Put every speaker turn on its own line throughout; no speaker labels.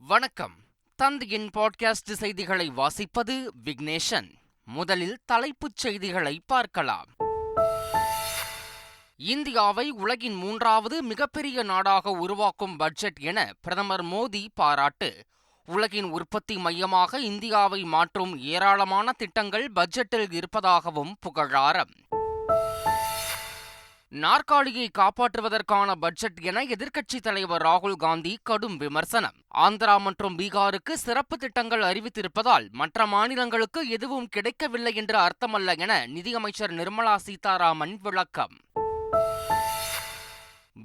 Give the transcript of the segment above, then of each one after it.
வணக்கம். தந்தையின் பாட்காஸ்ட் செய்திகளை வாசிப்பது விக்னேஷன். முதலில் தலைப்புச் செய்திகளை பார்க்கலாம். இந்தியாவை உலகின் 3வது மிகப்பெரிய நாடாக உருவாக்கும் பட்ஜெட் என பிரதமர் மோடி பாராட்டு. உலகின் உற்பத்தி மையமாக இந்தியாவை மாற்றும் ஏராளமான திட்டங்கள் பட்ஜெட்டில் இருப்பதாகவும் புகழாரம். நாற்காலியை காப்பாற்றுவதற்கான பட்ஜெட் என எதிர்க்கட்சித் தலைவர் ராகுல் காந்தி கடும் விமர்சனம். ஆந்திரா மற்றும் பீகாருக்கு சிறப்பு திட்டங்கள் அறிவித்திருப்பதால் மற்ற மாநிலங்களுக்கு எதுவும் கிடைக்கவில்லை என்று அர்த்தமல்ல என நிதியமைச்சர் நிர்மலா சீதாராமன் விளக்கம்.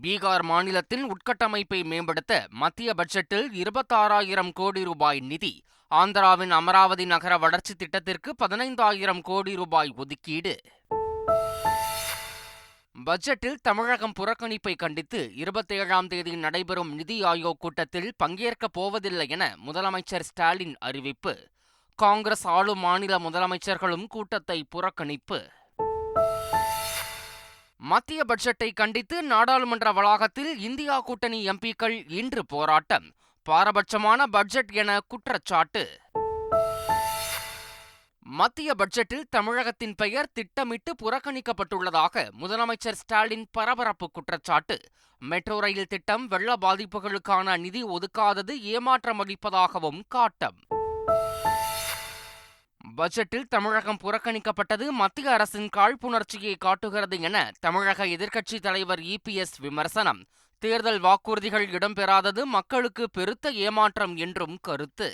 பீகார் மாநிலத்தின் உட்கட்டமைப்பை மேம்படுத்த மத்திய பட்ஜெட்டில் 26,000 கோடி ரூபாய் நிதி. ஆந்திராவின் அமராவதி நகர வளர்ச்சி திட்டத்திற்கு 15,000 கோடி ரூபாய் ஒதுக்கீடு. பட்ஜெட்டில் தமிழகம் புறக்கணிப்பை கண்டித்து 27ஆம் தேதி நடைபெறும் நிதி ஆயோக் கூட்டத்தில் பங்கேற்கப் போவதில்லை என முதலமைச்சர் ஸ்டாலின் அறிவிப்பு. காங்கிரஸ் ஆளும் மாநில முதலமைச்சர்களும் கூட்டத்தை புறக்கணிப்பு. மத்திய பட்ஜெட்டை கண்டித்து நாடாளுமன்ற வளாகத்தில் இந்தியா கூட்டணி எம்பிக்கள் இன்று போராட்டம். பாரபட்சமான பட்ஜெட் என குற்றச்சாட்டு. மத்திய பட்ஜெட்டில் தமிழகத்தின் பெயர் திட்டமிட்டு புறக்கணிக்கப்பட்டுள்ளதாக முதலமைச்சர் ஸ்டாலின் பரபரப்பு குற்றச்சாட்டு. மெட்ரோ ரயில் திட்டம் வெள்ள பாதிப்புகளுக்கான நிதி ஒதுக்காதது ஏமாற்றம் அளிப்பதாகவும் காட்டம். பட்ஜெட்டில் தமிழகம் புறக்கணிக்கப்பட்டது மத்திய அரசின் காழ்ப்புணர்ச்சியை காட்டுகிறது என தமிழக எதிர்க்கட்சித் தலைவர் EPS விமர்சனம். தேர்தல் வாக்குறுதிகள் இடம்பெறாதது மக்களுக்கு பெருத்த ஏமாற்றம் என்றும் கருத்து.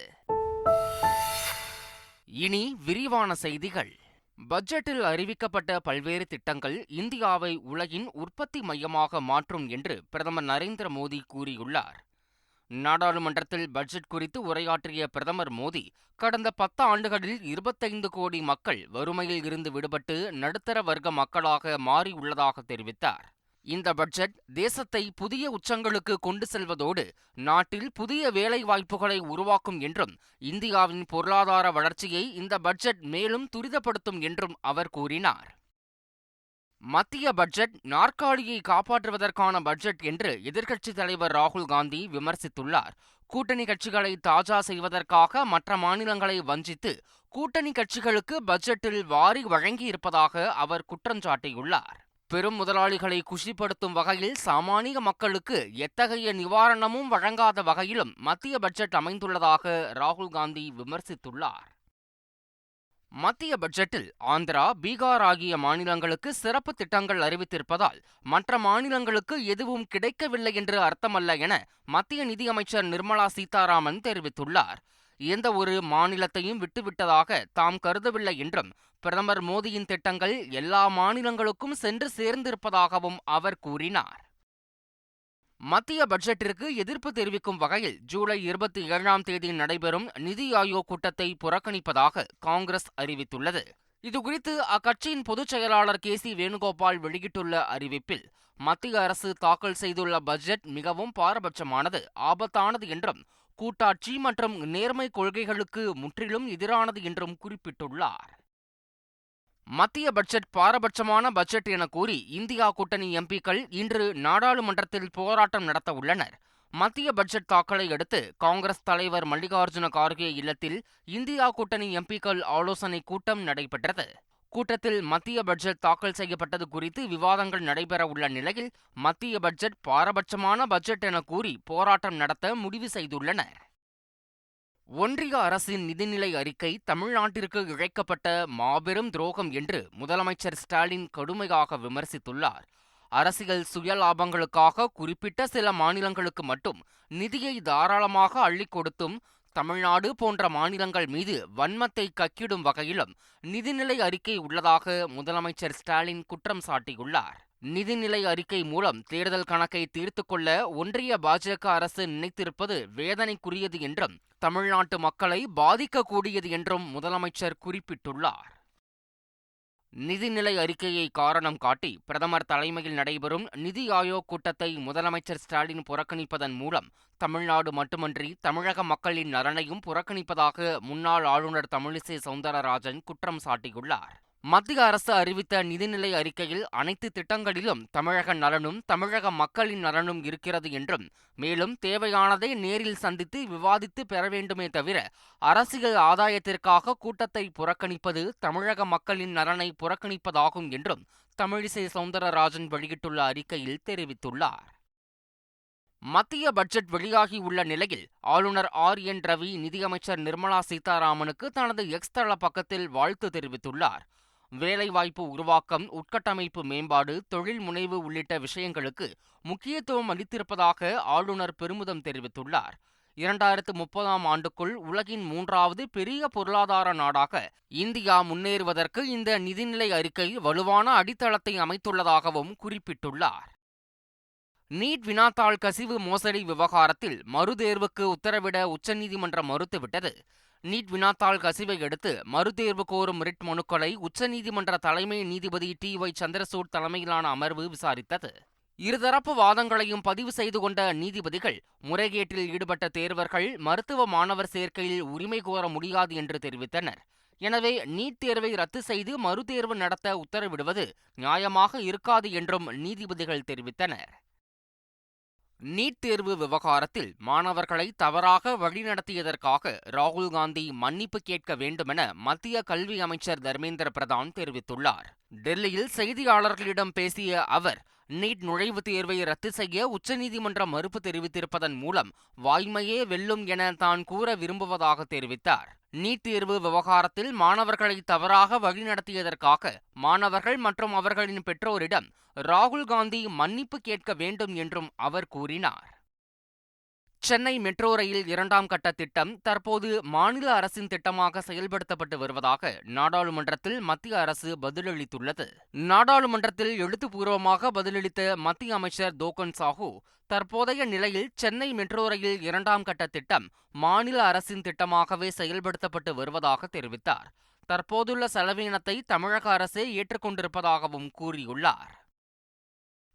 இனி விரிவான செய்திகள். பட்ஜெட்டில் அறிவிக்கப்பட்ட பல்வேறு திட்டங்கள் இந்தியாவை உலகின் உற்பத்தி மையமாக மாற்றும் என்று பிரதமர் நரேந்திர மோடி கூறியுள்ளார். நாடாளுமன்றத்தில் பட்ஜெட் குறித்து உரையாற்றிய பிரதமர் மோடி, கடந்த 10 ஆண்டுகளில் 25 கோடி மக்கள் வறுமையில் இருந்து விடுபட்டு நடுத்தர வர்க்க மக்களாக மாறியுள்ளதாக தெரிவித்தார். இந்த பட்ஜெட் தேசத்தை புதிய உச்சங்களுக்கு கொண்டு செல்வதோடு நாட்டில் புதிய வேலை வாய்ப்புகளை உருவாக்கும் என்றும் இந்தியாவின் பொருளாதார வளர்ச்சியை இந்த பட்ஜெட் மேலும் துரிதப்படுத்தும் என்றும் அவர் கூறினார். மத்திய பட்ஜெட் நாற்காலியை காப்பாற்றுவதற்கான பட்ஜெட் என்று எதிர்க்கட்சித் தலைவர் ராகுல் காந்தி விமர்சித்துள்ளார். கூட்டணி கட்சிகளை தாஜா செய்வதற்காக மற்ற மாநிலங்களை வஞ்சித்து கூட்டணி கட்சிகளுக்கு பட்ஜெட்டில் வாரி வழங்கியிருப்பதாக அவர் குற்றஞ்சாட்டியுள்ளார். பெரும் முதலாளிகளை குஷிப்படுத்தும் வகையில் சாமானிய மக்களுக்கு எத்தகைய நிவாரணமும் வழங்காத வகையிலும் மத்திய பட்ஜெட் அமைந்துள்ளதாக ராகுல் காந்தி விமர்சித்துள்ளார். மத்திய பட்ஜெட்டில் ஆந்திரா, பீகார் ஆகிய மாநிலங்களுக்கு சிறப்பு திட்டங்கள் அறிவித்திருப்பதால் மற்ற மாநிலங்களுக்கு எதுவும் கிடைக்கவில்லை என்று அர்த்தமல்ல என மத்திய நிதியமைச்சர் நிர்மலா சீதாராமன் தெரிவித்துள்ளார். எந்த ஒரு மாநிலத்தையும் விட்டுவிட்டதாக தாம் கருதவில்லை என்றும் பிரதமர் மோடியின் திட்டங்கள் எல்லா மாநிலங்களுக்கும் சென்று சேர்ந்திருப்பதாகவும் அவர் கூறினார். மத்திய பட்ஜெட்டிற்கு எதிர்ப்பு தெரிவிக்கும் வகையில் ஜூலை 27ஆம் தேதி நடைபெறும் நிதி ஆயோக் கூட்டத்தை புறக்கணிப்பதாக காங்கிரஸ் அறிவித்துள்ளது. இதுகுறித்து அக்கட்சியின் பொதுச் செயலாளர் KC வேணுகோபால் வெளியிட்டுள்ள அறிவிப்பில், மத்திய அரசு தாக்கல் செய்துள்ள பட்ஜெட் மிகவும் பாரபட்சமானது, ஆபத்தானது என்றும் கூட்டாட்சி மற்றும் நேர்மை கொள்கைகளுக்கு முற்றிலும் எதிரானது என்றும் குறிப்பிட்டுள்ளார். மத்திய பட்ஜெட் பாரபட்சமான பட்ஜெட் என கூறி இந்தியா கூட்டணி எம்பிக்கள் இன்று நாடாளுமன்றத்தில் போராட்டம் நடத்த உள்ளனர். மத்திய பட்ஜெட் தாக்கலை அடுத்து காங்கிரஸ் தலைவர் மல்லிகார்ஜுன கார்கே இல்லத்தில் இந்தியா கூட்டணி எம்பிக்கள் ஆலோசனை கூட்டம் நடைபெற்றது. கூட்டத்தில் மத்திய பட்ஜெட் தாக்கல் செய்யப்பட்டது குறித்து விவாதங்கள் நடைபெற உள்ள நிலையில் மத்திய பட்ஜெட் பாரபட்சமான பட்ஜெட் என கூறி போராட்டம் நடத்த முடிவு செய்துள்ளனர். ஒன்றிய அரசின் நிதிநிலை அறிக்கை தமிழ்நாட்டிற்கு இழைக்கப்பட்ட மாபெரும் துரோகம் என்று முதலமைச்சர் ஸ்டாலின் கடுமையாக விமர்சித்துள்ளார். அரசியல் சுயலாபங்களுக்காக குறிப்பிட்ட சில மாநிலங்களுக்கு மட்டும் நிதியை தாராளமாக அள்ளிக் கொடுத்தும் தமிழ்நாடு போன்ற மாநிலங்கள் மீது வன்மத்தை கக்கிடும் வகையிலும் நிதிநிலை அறிக்கை உள்ளதாக முதலமைச்சர் ஸ்டாலின் குற்றம் சாட்டியுள்ளார். நிதிநிலை அறிக்கை மூலம் தேர்தல் கணக்கை தீர்த்துக் கொள்ள ஒன்றிய பாஜக அரசு நினைத்திருப்பது வேதனைக்குரியது என்றும் தமிழ்நாட்டு மக்களை பாதிக்கக்கூடியது என்றும் முதலமைச்சர் குறிப்பிட்டுள்ளார். நிதிநிலை அறிக்கையை காரணம் காட்டி பிரதமர் தலைமையில் நடைபெறும் நிதி ஆயோக் கூட்டத்தை முதலமைச்சர் ஸ்டாலின் புறக்கணிப்பதன் மூலம் தமிழ்நாடு மட்டுமன்றி தமிழக மக்களின் நலனையும் புறக்கணிப்பதாக முன்னாள் ஆளுநர் தமிழிசை சவுந்தரராஜன் குற்றம் சாட்டியுள்ளார். மத்திய அரசு அறிவித்த நிதிநிலை அறிக்கையில் அனைத்து திட்டங்களிலும் தமிழக நலனும் தமிழக மக்களின் நலனும் இருக்கிறது என்றும், மேலும் தேவையானதை நேரில் சந்தித்து விவாதித்து பெற வேண்டுமே தவிர அரசியல் ஆதாயத்திற்காக கூட்டத்தை புறக்கணிப்பது தமிழக மக்களின் நலனை புறக்கணிப்பதாகும் என்றும் தமிழிசை சவுந்தரராஜன் வெளியிட்டுள்ள அறிக்கையில் தெரிவித்துள்ளார். மத்திய பட்ஜெட் வெளியாகியுள்ள நிலையில் ஆளுநர் என் ரவி நிதியமைச்சர் நிர்மலா சீதாராமனுக்கு தனது எக்ஸ் தள பக்கத்தில் வாழ்த்து தெரிவித்துள்ளார். வேலைவாய்ப்பு உருவாக்கம், உட்கட்டமைப்பு மேம்பாடு, தொழில் முனைவு உள்ளிட்ட விஷயங்களுக்கு முக்கியத்துவம் அளித்திருப்பதாக ஆளுநர் பெருமிதம் தெரிவித்துள்ளார். 2030ஆம் ஆண்டுக்குள் உலகின் 3வது பெரிய பொருளாதார நாடாக இந்தியா முன்னேறுவதற்கு இந்த நிதிநிலை அறிக்கை வலுவான அடித்தளத்தை அமைத்துள்ளதாகவும் குறிப்பிட்டுள்ளார். நீட் வினாத்தாள் கசிவு மோசடி விவகாரத்தில் மறுதேர்வுக்கு உத்தரவிட உச்சநீதிமன்றம் மறுத்துவிட்டது. நீட் வினாத்தாள் கசிவை அடுத்து மறுதேர்வு கோரும் ரிட் மனுக்களை உச்சநீதிமன்ற தலைமை நீதிபதி TY சந்திரசூட் தலைமையிலான அமர்வு விசாரித்தது. இருதரப்பு வாதங்களையும் பதிவு செய்து கொண்ட நீதிபதிகள் முறைகேட்டில் ஈடுபட்ட தேர்வர்கள் மருத்துவ மாணவர் சேர்க்கையில் உரிமை கோர முடியாது என்று தெரிவித்தனர். எனவே நீட் தேர்வை ரத்து செய்து மறுதேர்வு நடத்த உத்தரவிடுவது நியாயமாக இருக்காது என்றும் நீதிபதிகள் தெரிவித்தனர். நீட் தேர்வு விவகாரத்தில் மாணவர்களை தவறாக வழிநடத்தியதற்காக ராகுல் காந்தி மன்னிப்பு கேட்க வேண்டுமென மத்திய கல்வி அமைச்சர் தர்மேந்திர பிரதான் தெரிவித்துள்ளார். டெல்லியில் செய்தியாளர்களிடம் பேசிய அவர், நீட் நுழைவுத் தேர்வை ரத்து செய்ய உச்சநீதிமன்றம் மறுப்பு தெரிவித்திருப்பதன் மூலம் வாய்மையே வெல்லும் என தான் கூற விரும்புவதாக தெரிவித்தார். நீட் தேர்வு விவகாரத்தில் மாணவர்களை தவறாக வழிநடத்தியதற்காக மாணவர்கள் மற்றும் அவர்களின் பெற்றோரிடம் ராகுல் காந்தி மன்னிப்பு கேட்க வேண்டும் என்றும் அவர் கூறினார். சென்னை மெட்ரோ ரயில் 2ஆம் கட்ட திட்டம் தற்போது மாநில அரசின் திட்டமாக செயல்படுத்தப்பட்டு வருவதாக நாடாளுமன்றத்தில் மத்திய அரசு பதிலளித்துள்ளது. நாடாளுமன்றத்தில் எழுத்துப்பூர்வமாக பதிலளித்த மத்திய அமைச்சர் தோகன் சாஹூ, தற்போதைய நிலையில் சென்னை மெட்ரோ ரயில் 2ஆம் கட்ட திட்டம் மாநில அரசின் திட்டமாகவே செயல்படுத்தப்பட்டு வருவதாக தெரிவித்தார். தற்போதுள்ள செலவினத்தை தமிழக அரசே ஏற்றுக்கொண்டிருப்பதாகவும் கூறியுள்ளார்.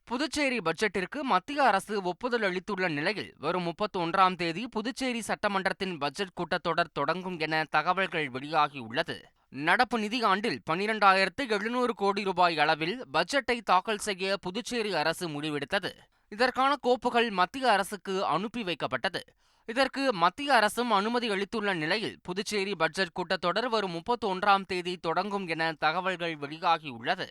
புதுச்சேரி பட்ஜெட்டிற்கு மத்திய அரசு ஒப்புதல் அளித்துள்ள நிலையில் வரும் 31ஆம் தேதி புதுச்சேரி சட்டமன்றத்தின் பட்ஜெட் கூட்டத்தொடர் தொடங்கும் என தகவல்கள் வெளியாகியுள்ளது. நடப்பு நிதியாண்டில் 12,700 கோடி ரூபாய் அளவில் பட்ஜெட்டை தாக்கல் செய்ய புதுச்சேரி அரசு முடிவெடுத்தது. இதற்கான கோப்புகள் மத்திய அரசுக்கு அனுப்பி வைக்கப்பட்டது. இதற்கு மத்திய அரசும் அனுமதி அளித்துள்ள நிலையில் புதுச்சேரி பட்ஜெட் கூட்டத்தொடர் வரும் 31ஆம் தேதி தொடங்கும் என தகவல்கள் வெளியாகியுள்ளது.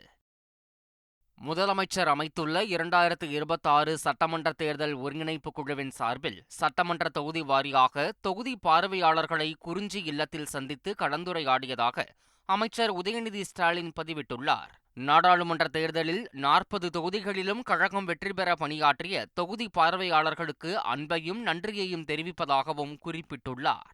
முதலமைச்சர் அமைத்துள்ள 2026 சட்டமன்ற தேர்தல் ஒருங்கிணைப்பு குழுவின் சார்பில் சட்டமன்ற தொகுதி வாரியாக தொகுதி பார்வையாளர்களை குறிஞ்சி இல்லத்தில் சந்தித்து கலந்துரையாடியதாக அமைச்சர் உதயநிதி ஸ்டாலின் பதிவிட்டுள்ளார். நாடாளுமன்ற தேர்தலில் 40 தொகுதிகளிலும் கழகம் வெற்றி பெற பணியாற்றிய தொகுதி பார்வையாளர்களுக்கு அன்பையும் நன்றியையும் தெரிவிப்பதாகவும் குறிப்பிட்டுள்ளார்.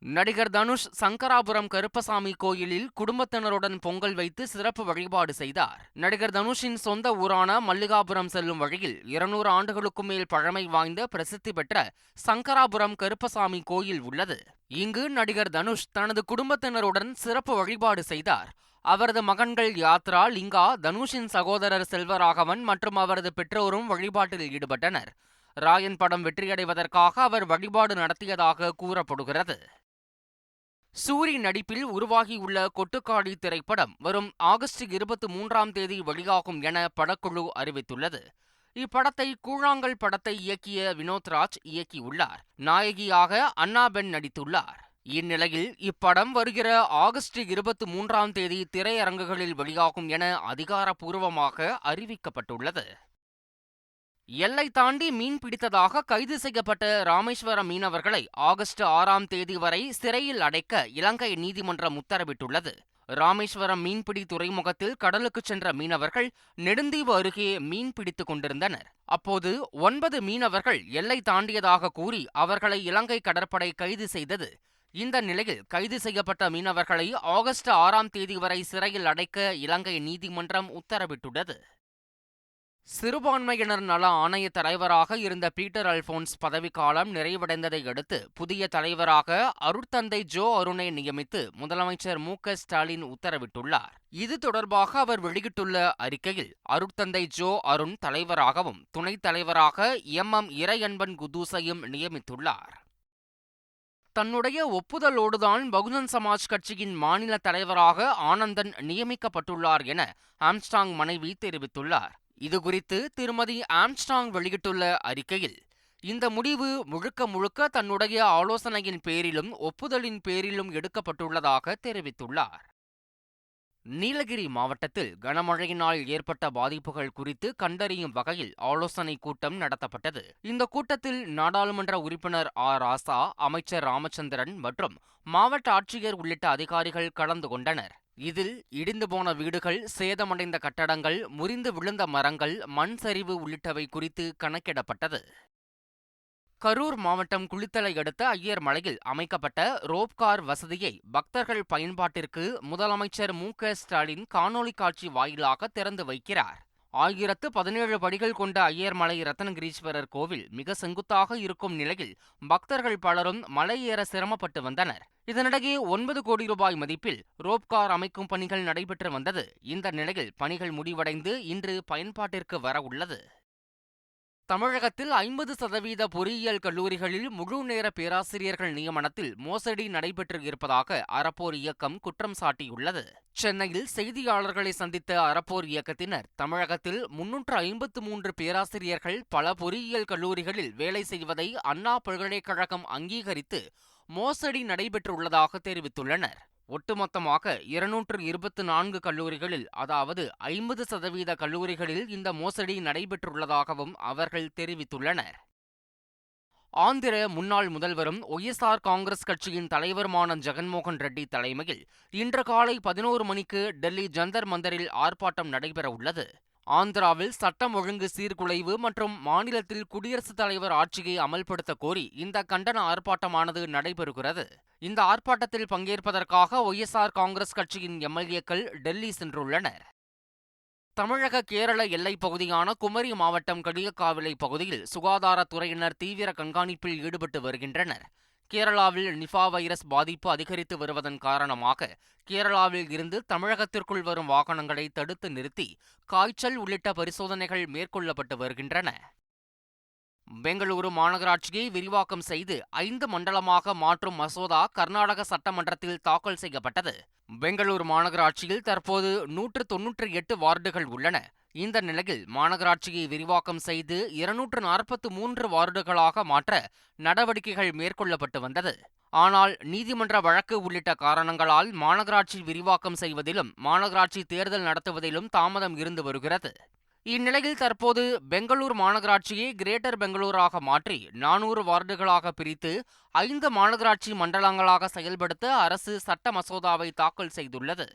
நடிகர் தனுஷ் சங்கராபுரம் கருப்பசாமி கோயிலில் குடும்பத்தினருடன் பொங்கல் வைத்து சிறப்பு வழிபாடு செய்தார். நடிகர் தனுஷின் சொந்த ஊரான மல்லிகாபுரம் செல்லும் வழியில் 200 ஆண்டுகளுக்கும் மேல் பழமை வாய்ந்த பிரசித்தி பெற்ற சங்கராபுரம் கருப்பசாமி கோயில் உள்ளது. இங்கு நடிகர் தனுஷ் தனது குடும்பத்தினருடன் சிறப்பு வழிபாடு செய்தார். அவரது மகன்கள் யாத்ரா, லிங்கா, தனுஷின் சகோதரர் செல்வராகவன் மற்றும் அவரது பெற்றோரும் வழிபாட்டில் ஈடுபட்டனர். ராயன் படம் வெற்றியடைவதற்காக அவர் வழிபாடு நடத்தியதாக கூறப்படுகிறது. சூரி நடிப்பில் உருவாகியுள்ள கொட்டுக்காளி திரைப்படம் வரும் ஆகஸ்ட் 23ஆம் தேதி வெளியாகும் என படக்குழு அறிவித்துள்ளது. இப்படத்தை கூழாங்கல் படத்தை இயக்கிய வினோத்ராஜ் இயக்கியுள்ளார். நாயகியாக அன்னாபென் நடித்துள்ளார். இந்நிலையில் இப்படம் வருகிற ஆகஸ்ட் 23ஆம் தேதி திரையரங்குகளில் வெளியாகும் என அதிகாரப்பூர்வமாக அறிவிக்கப்பட்டுள்ளது. எல்லை தாண்டி மீன் பிடித்ததாக கைது செய்யப்பட்ட ராமேஸ்வரம் மீனவர்களை ஆகஸ்ட் 6ஆம் தேதி வரை சிறையில் அடைக்க இலங்கை நீதிமன்றம் உத்தரவிட்டுள்ளது. ராமேஸ்வரம் மீன்பிடி துறைமுகத்தில் கடலுக்கு சென்ற மீனவர்கள் நெடுந்தீவு அருகே மீன் பிடித்துக் கொண்டிருந்தனர். அப்போது 9 மீனவர்கள் எல்லை தாண்டியதாக கூறி அவர்களை இலங்கை கடற்படை கைது செய்தது. இந்த நிலையில் கைது செய்யப்பட்ட மீனவர்களை ஆகஸ்ட் 6ஆம் தேதி வரை சிறையில் அடைக்க இலங்கை நீதிமன்றம் உத்தரவிட்டுள்ளது. சிறுபான்மையினர் நல ஆணைய தலைவராக இருந்த பீட்டர் அல்போன்ஸ் பதவிக்காலம் நிறைவடைந்ததை அடுத்து புதிய தலைவராக அருட்தந்தை ஜோ அருணை நியமித்து முதலமைச்சர் மு.க. ஸ்டாலின் உத்தரவிட்டுள்ளார். இது தொடர்பாக அவர் வெளியிட்டுள்ள அறிக்கையில் அருட்தந்தை ஜோ அருண் தலைவராகவும் துணைத் தலைவராக MM இறையன்பன் குதூஸையும் நியமித்துள்ளார். தன்னுடைய ஒப்புதலோடுதான் பகுஜன் சமாஜ் கட்சியின் மாநில தலைவராக ஆனந்தன் நியமிக்கப்பட்டுள்ளார் என ஆம்ஸ்ட்ராங் மனைவி தெரிவித்துள்ளார். இதுகுறித்து திருமதி ஆம்ஸ்ட்ராங் வெளியிட்டுள்ள அறிக்கையில், இந்த முடிவு முழுக்க முழுக்க தன்னுடைய ஆலோசனையின் பேரிலும் ஒப்புதலின் பேரிலும் எடுக்கப்பட்டுள்ளதாக தெரிவித்துள்ளார். நீலகிரி மாவட்டத்தில் கனமழையினால் ஏற்பட்ட பாதிப்புகள் குறித்து கண்டறியும் வகையில் ஆலோசனைக் கூட்டம் நடத்தப்பட்டது. இந்த கூட்டத்தில் நாடாளுமன்ற உறுப்பினர் ராசா, அமைச்சர் ராமச்சந்திரன் மற்றும் மாவட்ட ஆட்சியர் உள்ளிட்ட அதிகாரிகள் கலந்து கொண்டனர். இதில் இடிந்து போன வீடுகள், சேதமடைந்த கட்டடங்கள், முறிந்து விழுந்த மரங்கள், மண் சரிவு உள்ளிட்டவை குறித்து கணக்கிடப்பட்டது. கரூர் மாவட்டம் குளித்தலை அடுத்த ஐயர் மலையில் அமைக்கப்பட்ட ரோப்கார் வசதியை பக்தர்கள் பயன்பாட்டிற்கு முதலமைச்சர் மு.க.ஸ்டாலின் காணொலி காட்சி வாயிலாக திறந்து வைக்கிறார். 1017 படிகள் கொண்ட ஐயர்மலை ரத்னகிரீஸ்வரர் கோவில் மிக செங்குத்தாக இருக்கும் நிலையில் பக்தர்கள் பலரும் மலை ஏற சிரமப்பட்டு வந்தனர். இதனிடையே 9 கோடி ரூபாய் மதிப்பில் ரோப்கார் அமைக்கும் பணிகள் நடைபெற்று வந்தது. இந்த நிலையில் பணிகள் முடிவடைந்து இன்று பயன்பாட்டிற்கு வர உள்ளது. தமிழகத்தில் 50% பொறியியல் கல்லூரிகளில் முழு நேர பேராசிரியர்கள் நியமனத்தில் மோசடி நடைபெற்று இருப்பதாக அறப்போர் இயக்கம் குற்றம் சாட்டியுள்ளது. சென்னையில் செய்தியாளர்களை சந்தித்த அறப்போர் இயக்கத்தினர், தமிழகத்தில் 353 பேராசிரியர்கள் பல பொறியியல் கல்லூரிகளில் வேலை செய்வதை அண்ணா பல்கலைக்கழகம் அங்கீகரித்து மோசடி நடைபெற்றுள்ளதாக தெரிவித்துள்ளனர். ஒட்டுமொத்தமாக 224 கல்லூரிகளில், அதாவது 50% கல்லூரிகளில் இந்த மோசடி நடைபெற்றுள்ளதாகவும் அவர்கள் தெரிவித்துள்ளனர். ஆந்திர முன்னாள் முதல்வரும் ஒய்எஸ்ஆர் காங்கிரஸ் கட்சியின் தலைவருமான ஜெகன்மோகன் ரெட்டி தலைமையில் இன்று காலை 11 மணிக்கு டெல்லி ஜந்தர் மந்தரில் ஆர்ப்பாட்டம் நடைபெறவுள்ளது. ஆந்திராவில் சட்டம் ஒழுங்கு சீர்குலைவு மற்றும் மாநிலத்தில் குடியரசுத் தலைவர் ஆட்சியை அமல்படுத்த கோரி இந்த கண்டன ஆர்ப்பாட்டமானது நடைபெறுகிறது. இந்த ஆர்ப்பாட்டத்தில் பங்கேற்பதற்காக ஒய்எஸ்ஆர் காங்கிரஸ் கட்சியின் எம்எல்ஏக்கள் டெல்லி சென்றுள்ளனர். தமிழக கேரள எல்லைப் பகுதியான குமரி மாவட்டம் களியக்காவிளை பகுதியில் சுகாதாரத்துறையினர் தீவிர கண்காணிப்பில் ஈடுபட்டு வருகின்றனர். கேரளாவில் நிபா வைரஸ் பாதிப்பு அதிகரித்து வருவதன் காரணமாக கேரளாவில் இருந்து தமிழகத்திற்குள் வரும் வாகனங்களை தடுத்து நிறுத்தி காய்ச்சல் உள்ளிட்ட பரிசோதனைகள் மேற்கொள்ளப்பட்டு வருகின்றன. பெங்களூரு மாநகராட்சியை விரிவாக்கம் செய்து 5 மண்டலமாக மாற்றும் மசோதா கர்நாடக சட்டமன்றத்தில் தாக்கல் செய்யப்பட்டது. பெங்களூரு மாநகராட்சியில் தற்போது 198 வார்டுகள் உள்ளன. இந்த நிலையில் மாநகராட்சியை விரிவாக்கம் செய்து 243 வார்டுகளாக மாற்ற நடவடிக்கைகள் மேற்கொள்ளப்பட்டு வந்தது. ஆனால் நீதிமன்ற வழக்கு உள்ளிட்ட காரணங்களால் மாநகராட்சி விரிவாக்கம் செய்வதிலும் மாநகராட்சி தேர்தல் நடத்துவதிலும் தாமதம் இருந்து வருகிறது. இந்நிலையில் தற்போது பெங்களூர் மாநகராட்சியை கிரேட்டர் பெங்களூராக மாற்றி 400 வார்டுகளாக பிரித்து 5 மாநகராட்சி மண்டலங்களாக செயல்படுத்த அரசு சட்ட மசோதாவை தாக்கல் செய்துள்ளது.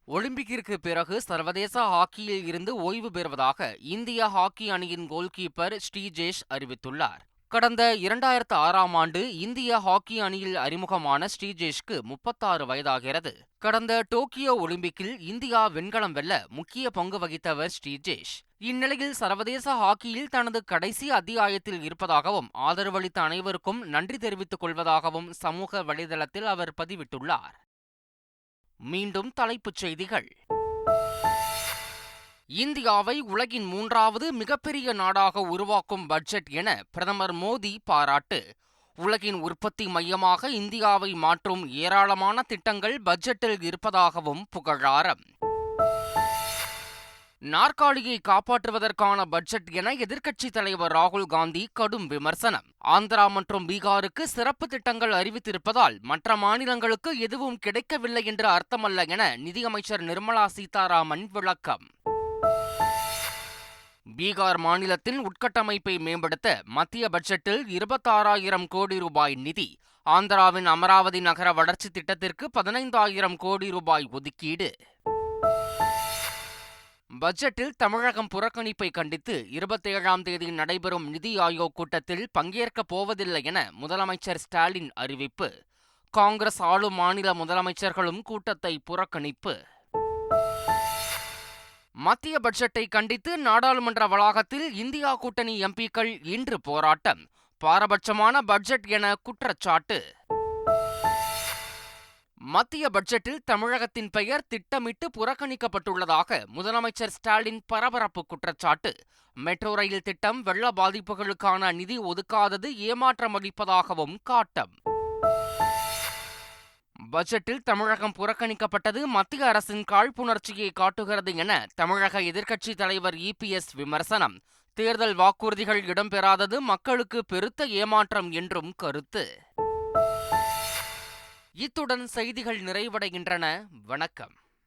ஒலிம்பிக்கிற்கு பிறகு சர்வதேச ஹாக்கியில் இருந்து ஓய்வு பெறுவதாக இந்திய ஹாக்கி அணியின் கோல்கீப்பர் ஸ்ரீஜேஷ் அறிவித்துள்ளார். கடந்த 2006ஆம் ஆண்டு இந்திய ஹாக்கி அணியில் அறிமுகமான ஸ்ரீஜேஷ்க்கு 36 வயதாகிறது. கடந்த டோக்கியோ ஒலிம்பிக்கில் இந்தியா வெண்கலம் வெல்ல முக்கிய பங்கு வகித்தவர் ஸ்ரீஜேஷ். இந்நிலையில் சர்வதேச ஹாக்கியில் தனது கடைசி அத்தியாயத்தில் இருப்பதாகவும் ஆதரவளித்த அனைவருக்கும் நன்றி தெரிவித்துக் கொள்வதாகவும் சமூக வலைதளத்தில் அவர் பதிவிட்டுள்ளார். மீண்டும் தலைப்புச் செய்திகள். இந்தியாவை உலகின் 3வது மிகப்பெரிய நாடாக உருவாக்கும் பட்ஜெட் என பிரதமர் மோடி பாராட்டு. உலகின் உற்பத்தி மையமாக இந்தியாவை மாற்றும் ஏராளமான திட்டங்கள் பட்ஜெட்டில் இருப்பதாகவும் புகழாரம். நாற்காலியை காப்பாற்றுவதற்கான பட்ஜெட் என எதிர்க்கட்சித் தலைவர் ராகுல் காந்தி கடும் விமர்சனம். ஆந்திரா மற்றும் பீகாருக்கு சிறப்பு திட்டங்கள் அறிவித்திருப்பதால் மற்ற மாநிலங்களுக்கு எதுவும் கிடைக்கவில்லை என்று அர்த்தமல்ல என நிதியமைச்சர் நிர்மலா சீதாராமன் விளக்கம். பீகார் மாநிலத்தின் உட்கட்டமைப்பை மேம்படுத்த மத்திய பட்ஜெட்டில் 26,000 கோடி ரூபாய் நிதி. ஆந்திராவின் அமராவதி நகர வளர்ச்சி திட்டத்திற்கு 15,000 கோடி ரூபாய் ஒதுக்கீடு. பட்ஜெட்டில் தமிழகம் புறக்கணிப்பை கண்டித்து 27ஆம் தேதி நடைபெறும் நிதி ஆயோக் கூட்டத்தில் பங்கேற்கப் போவதில்லை என முதலமைச்சர் ஸ்டாலின் அறிவிப்பு. காங்கிரஸ் ஆளும் மாநில முதலமைச்சர்களும் கூட்டத்தை புறக்கணிப்பு. மத்திய பட்ஜெட்டை கண்டித்து நாடாளுமன்ற வளாகத்தில் இந்தியா கூட்டணி எம்பிக்கள் இன்று போராட்டம். பாரபட்சமான பட்ஜெட் என குற்றச்சாட்டு. மத்திய பட்ஜெட்டில் தமிழகத்தின் பெயர் திட்டமிட்டு புறக்கணிக்கப்பட்டுள்ளதாக முதலமைச்சர் ஸ்டாலின் பரபரப்பு குற்றச்சாட்டு. மெட்ரோ ரயில் திட்டம் வெள்ள பாதிப்புகளுக்கான நிதி ஒதுக்காதது ஏமாற்றமளிப்பதாகவும் காட்டம். பட்ஜெட்டில் தமிழகம் புறக்கணிக்கப்பட்டது மத்திய அரசின் காழ்ப்புணர்ச்சியை காட்டுகிறது என தமிழக எதிர்க்கட்சித் தலைவர் இபிஎஸ் விமர்சனம். தேர்தல் வாக்குறுதிகள் இடம்பெறாதது மக்களுக்கு பெருத்த ஏமாற்றம் என்றும் கருத்து. இத்துடன் செய்திகள் நிறைவடைகின்றன. வணக்கம்.